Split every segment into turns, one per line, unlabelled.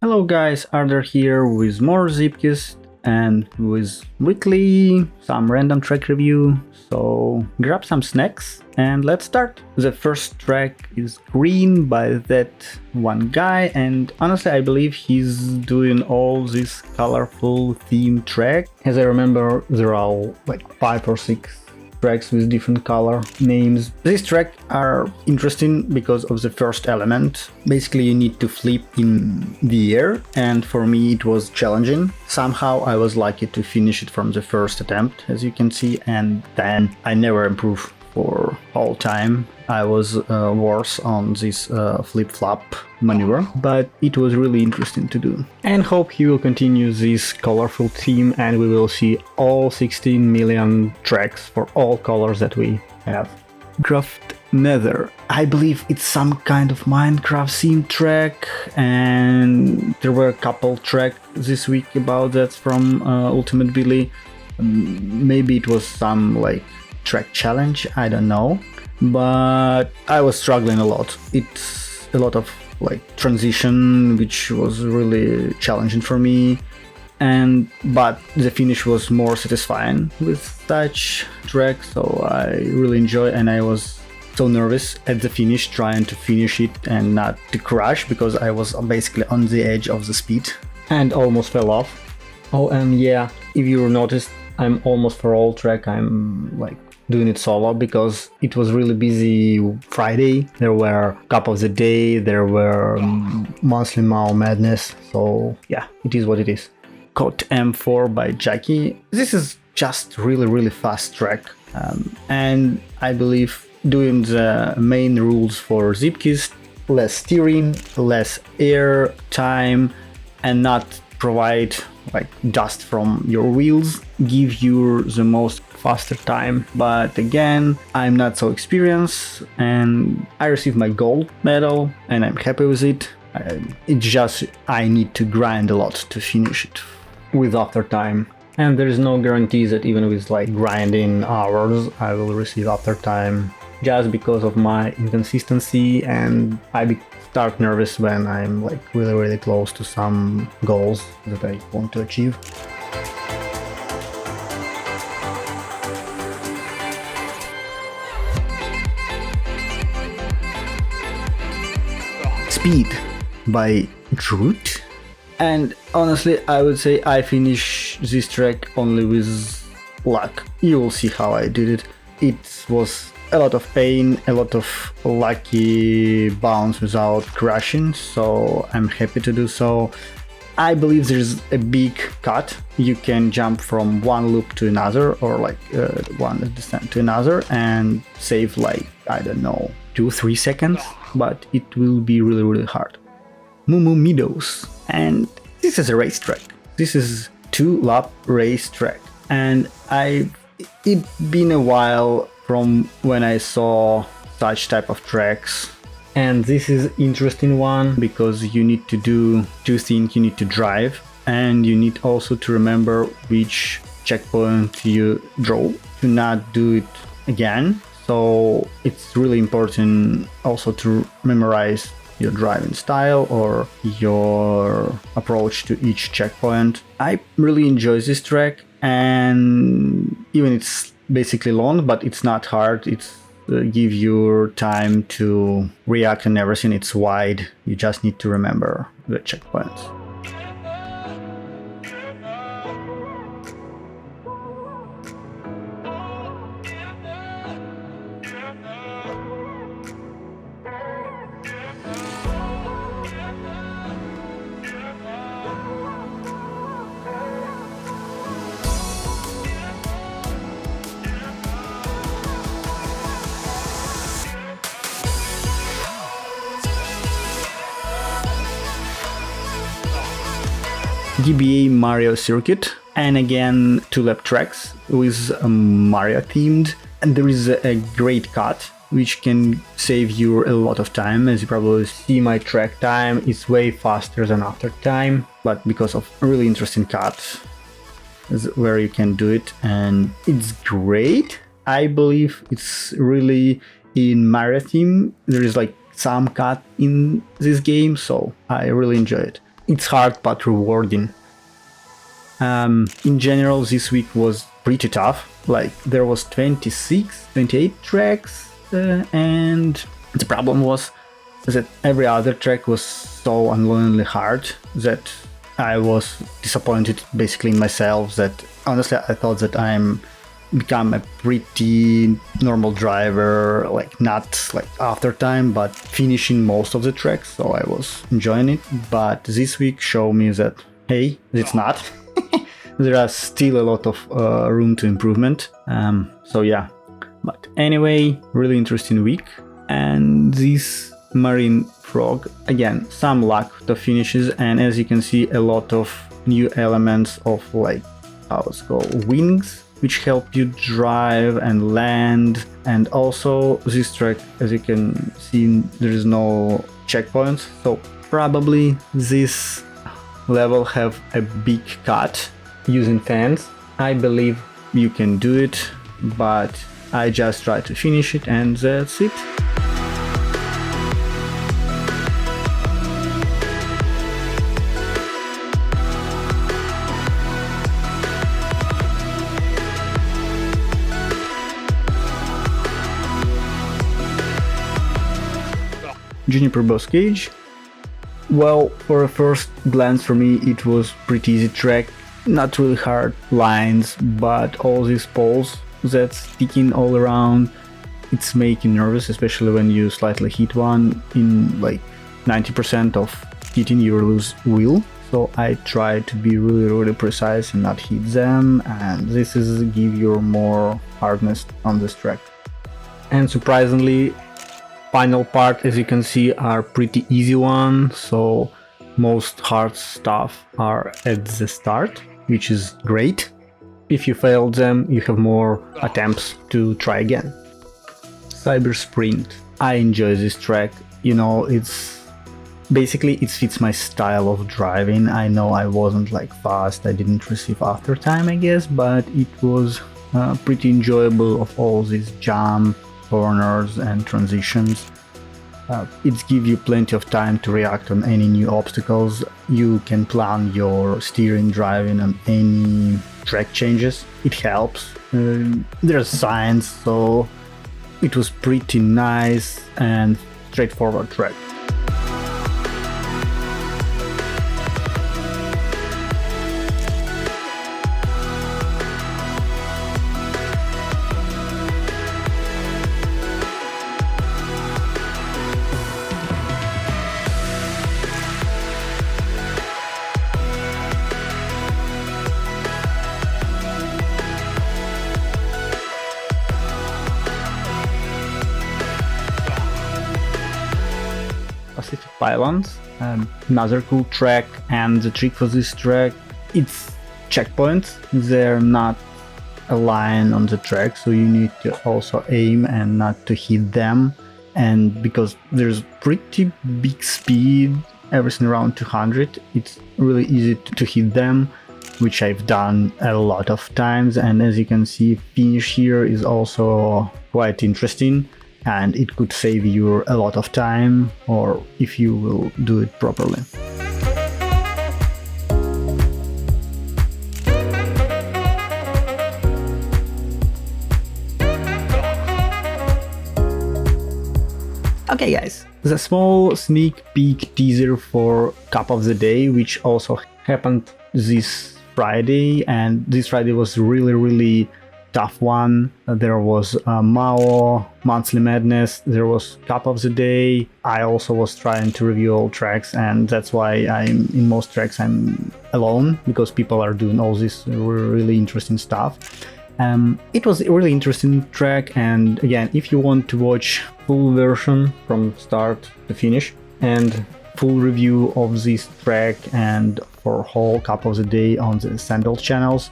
Hello guys, Arthur here with more ZeepCraft and with weekly some random track review. So grab some snacks and let's start. The first track is Green by that one guy, and honestly I believe he's doing all this colorful theme track. As I remember, there are like 5 or 6 tracks with different color names. These tracks are interesting because of the first element. Basically you need to flip in the air, and for me it was challenging. Somehow I was lucky to finish it from the first attempt, as you can see, and then I never improved for whole time. I was worse on this flip-flop maneuver, but it was really interesting to do. And hope he will continue this colorful theme and we will see all 16 million tracks for all colors that we have. ZeepCraft Nether. I believe it's some kind of Minecraft theme track, and there were a couple tracks this week about that from Ultimate Billy. Maybe it was some like track challenge, I don't know, but I was struggling a lot. It's a lot of like transition, which was really challenging for me, but the finish was more satisfying with such track, so I really enjoy, and I was so nervous at the finish trying to finish it and not to crash, because I was basically on the edge of the speed and almost fell off. Oh, and yeah, if you noticed, I'm almost for all track I'm like doing it solo, because it was really busy Friday. There were cup of the day, there were monthly Mao madness, so yeah, it is what it is. Code M4 by Jackie. This is just really fast track, and I believe doing the main rules for ZeepCraft: less steering, less air time, and not provide like dust from your wheels, give you the most faster time. But again, I'm not so experienced, and I received my gold medal and I'm happy with it. It's just I need to grind a lot to finish it with after time, and there is no guarantee that even with like grinding hours I will receive after time, just because of my inconsistency, and I start nervous when I'm like really close to some goals that I want to achieve. Speed by Droot. And honestly, I would say I finish this track only with luck. You will see how I did it. It was a lot of pain, a lot of lucky bounce without crashing, so I'm happy to do so. I believe there's a big cut. You can jump from one loop to another, or like one descent to another, and save like, I don't know, 2-3 seconds, but it will be really hard. Moo Moo Meadows, and this is a racetrack. This is 2-lap racetrack, and it's been a while from when I saw such type of tracks, and this is interesting one because you need to do 2 things. You need to drive, and you need also to remember which checkpoint you draw to not do it again. So it's really important also to memorize your driving style or your approach to each checkpoint. I really enjoy this track, and even it's basically long, but it's not hard. It's give you time to react and everything. It's wide. You just need to remember the checkpoints. GBA Mario Circuit, and again 2-lap tracks with Mario themed, and there is a great cut which can save you a lot of time. As you probably see, my track time is way faster than after time, but because of a really interesting cut is where you can do it, and it's great. I believe it's really in Mario theme. There is like some cut in this game, so I really enjoy it. it's hard but rewarding. In general, this week was pretty tough. Like, there was 28 tracks, and the problem was that every other track was so unbelievably hard that I was disappointed basically in myself. That honestly, I thought that I'm become a pretty normal driver, like not like after time, but finishing most of the tracks, so I was enjoying it. But this week showed me that, hey, it's not. There are still a lot of room to improvement. So yeah, but anyway, really interesting week. And this Marine Fwog, again, some luck to finishes, and as you can see, a lot of new elements of like, how it's called, wings, which help you drive and land. And also this track, as you can see, there is no checkpoints, so probably this level have a big cut using fans. I believe you can do it, but I just try to finish it, and that's it. Juniper Boscage. Well, for a first glance for me it was pretty easy track, not really hard lines, but all these poles that's sticking all around, it's making nervous, especially when you slightly hit one. In like 90% of hitting you lose wheel, so I try to be really precise and not hit them, and this is give you more hardness on this track. And surprisingly, final part, as you can see, are pretty easy one, so most hard stuff are at the start, which is great. If you failed them, you have more attempts to try again. Cyber Sprint. I enjoy this track, you know, it's basically, it fits my style of driving. I know I wasn't like fast, I didn't receive after time, I guess, but it was pretty enjoyable of all these jump, corners and transitions. It gives you plenty of time to react on any new obstacles. You can plan your steering, driving on any track changes. It helps. There's science, so it was pretty nice and straightforward track. Pacific Pylons, another cool track, and the trick for this track, it's checkpoints. They're not a line on the track, so you need to also aim and not to hit them. And because there's pretty big speed, everything around 200, it's really easy to hit them, which I've done a lot of times. And as you can see, finish here is also quite interesting, and it could save you a lot of time, or if you will do it properly. Okay guys, the small sneak peek teaser for Cup of the Day, which also happened this Friday, and this Friday was really tough one. There was Mao, Monthly Madness, there was Cup of the Day. I also was trying to review all tracks, and that's why I'm in most tracks I'm alone, because people are doing all this really interesting stuff. It was a really interesting track, and again, if you want to watch full version from start to finish and full review of this track and for whole Cup of the Day on the Sandal channels,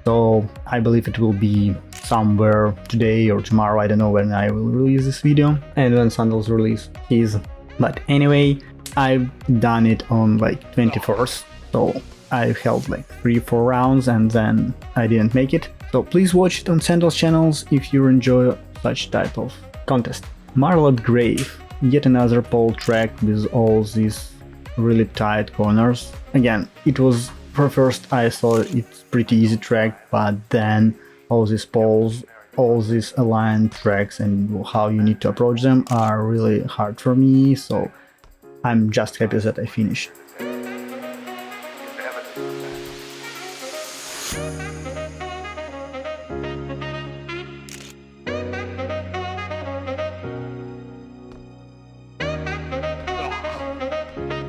so I believe it will be somewhere today or tomorrow. I don't know when I will release this video and when Sandals release his. But anyway, I've done it on like 21st, so I held like 3-4 rounds and then I didn't make it. So please watch it on Sandals channels if you enjoy such type of contest. Marlot Grave, yet another pole track with all these really tight corners. Again, it was, for first I thought it's pretty easy track, but then all these poles, all these aligned tracks and how you need to approach them are really hard for me, so I'm just happy that I finished.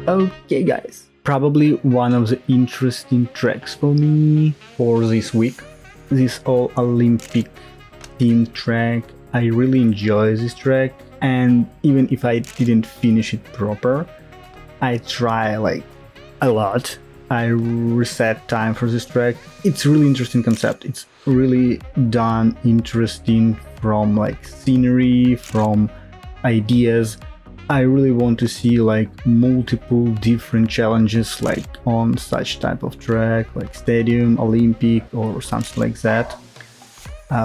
Okay guys, probably one of the interesting tracks for me for this week. This all Olympic themed track. I really enjoy this track, and even if I didn't finish it proper, I try like a lot. I reset time for this track. It's really interesting concept. It's really done interesting from like scenery, from ideas. I really want to see like multiple different challenges like on such type of track, like Stadium, Olympic or something like that.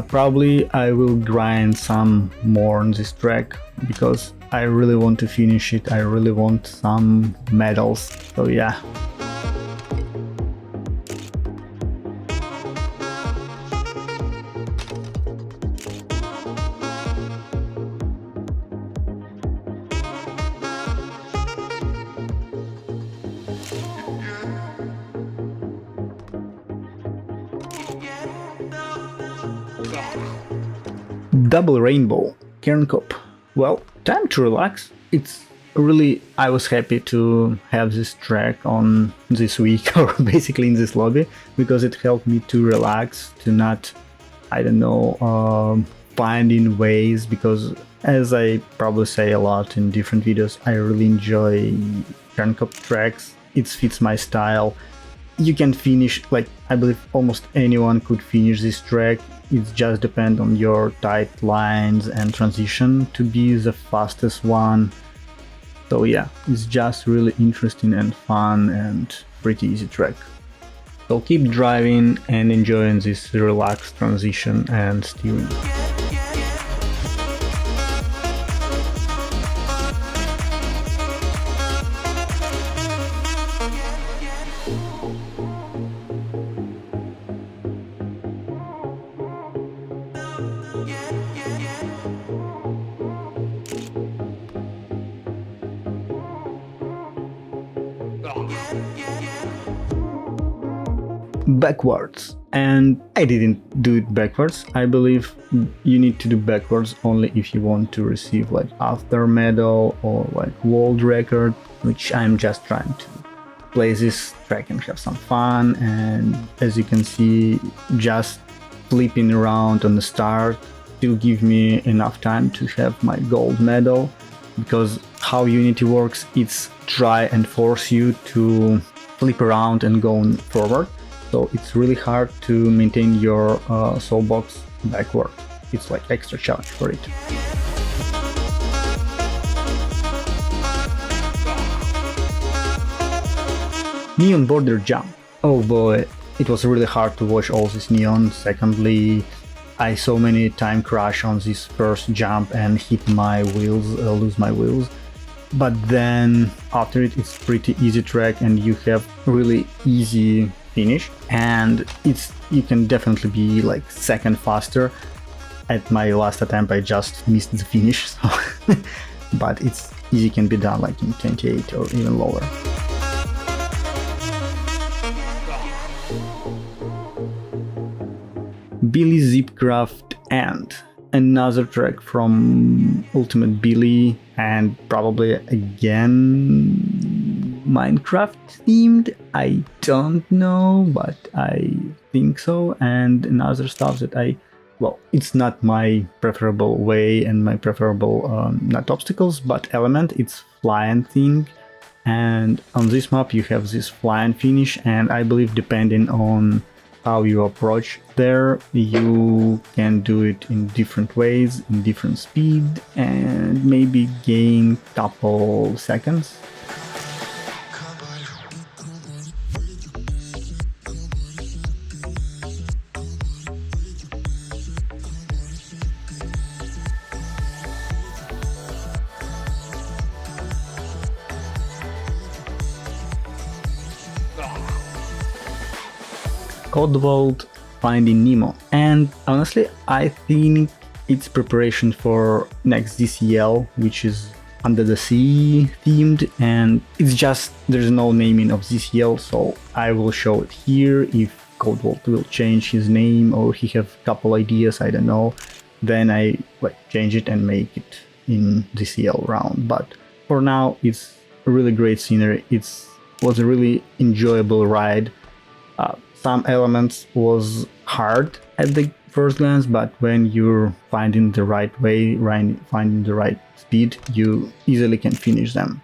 Probably I will grind some more on this track because I really want to finish it. I really want some medals. So yeah. Double rainbow, Cairn Cup. Well, time to relax. It's really, I was happy to have this track on this week or basically in this lobby because it helped me to relax, to not, I don't know, finding ways, because as I probably say a lot in different videos, I really enjoy Cairn Cup tracks. It fits my style. You can finish, like, I believe almost anyone could finish this track. It just depends on your tight lines and transition to be the fastest one. So yeah, it's just really interesting and fun and pretty easy track. So keep driving and enjoying this relaxed transition and steering. Backwards, and I didn't do it backwards. I believe you need to do backwards only if you want to receive like after medal or like world record, which I'm just trying to play this track and have some fun. And as you can see, just flipping around on the start still give me enough time to have my gold medal, because how Unity works, it's try and force you to flip around and go forward. So it's really hard to maintain your soul box backward. It's like extra challenge for it. Neon border jump. Oh boy, it was really hard to watch all this neon. Secondly, I so many time crash on this first jump and hit my wheels, lose my wheels. But then after it, it's pretty easy track and you have really easy finish, and you can definitely be like second faster. At my last attempt I just missed the finish, so but it's easy, can be done like in 28 or even lower. Billy ZeepCraft and another track from Ultimate Billy, and probably again Minecraft themed. I don't know, but I think so. And another stuff that well, it's not my preferable way and my preferable not obstacles but element, it's flying thing. And on this map you have this flying finish, and I believe depending on how you approach there, you can do it in different ways, in different speed, and maybe gain couple seconds. Codewalt, Finding Nemo. And honestly, I think it's preparation for next DCL, which is under the sea themed, and it's just there's no naming of DCL, so I will show it here. If Codewalt will change his name or he have a couple ideas, I don't know, then I change it and make it in DCL round. But for now, it's a really great scenery. It was a really enjoyable ride. Some elements was hard at the first glance, but when you're finding the right way, finding the right speed, you easily can finish them.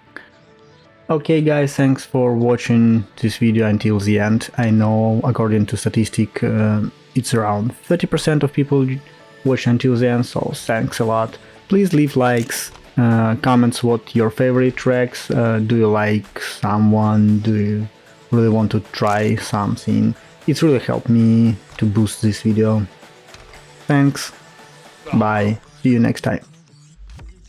Okay guys, thanks for watching this video until the end. I know according to statistic it's around 30% of people watch until the end, so thanks a lot. Please leave likes, comments what your favorite tracks, do you like someone, do you really want to try something. It's really helped me to boost this video. Thanks, bye, see you next time.